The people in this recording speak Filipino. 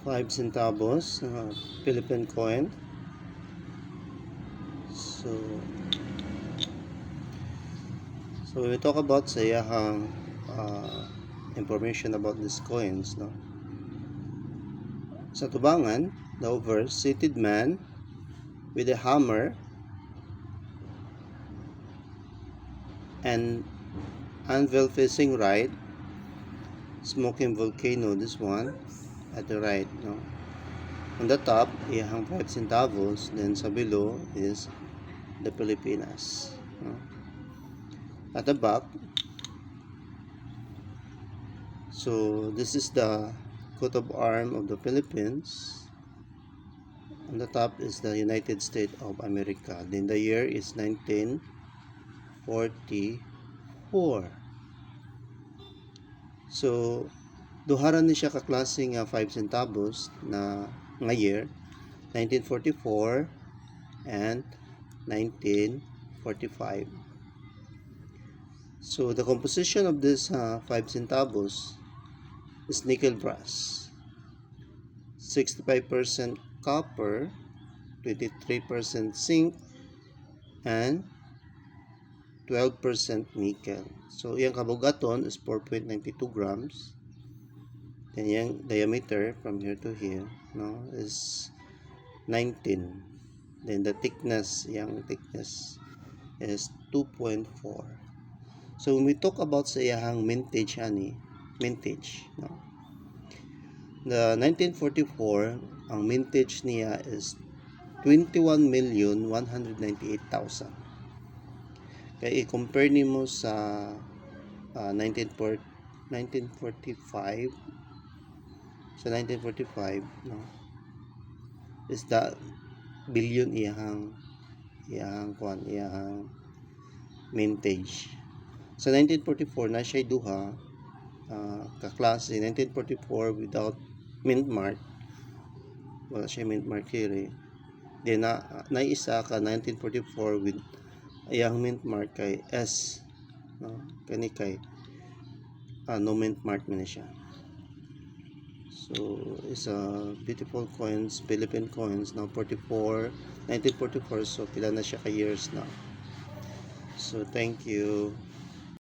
5 centavos Philippine coin. So we talk about sa iyahang information about these coins, no? Sa tubangan, the over-seated man with a hammer and anvil facing right, smoking volcano, this one at the right, no? On the top, iyahang 5 centavos, then sa below is the Pilipinas, no? At the back, so this is the coat of arms of the Philippines. On the top is the United States of America. Then the year is 1944. So duharan ni siya kaklase nga 5 centavos na nga year, 1944 and 1945. So the composition of this 5 centavos is nickel brass, 65% copper, 23% zinc, and 12% nickel. So iyang kabugaton is 4.92 grams. Then yung diameter from here to here, no, is 19. Then the thickness, yung thickness is 2.4. So when we talk about sa iyahang mintage, mintage, no? The 1944, ang mintage niya is 21,198,000. Kaya i-compare nimo sa 1945, sa 1945, no, is the billion iyahang mintage. Sa 1944 na siya duha kaklase. 1944 without mint mark, wala siya mint mark here. Then na isa ka 1944 with iyang mint mark kay S, no, kani kay no mint mark man siya. So it's a beautiful coins, Philippine coins, now 1944, so pila na siya ka years now. So thank you.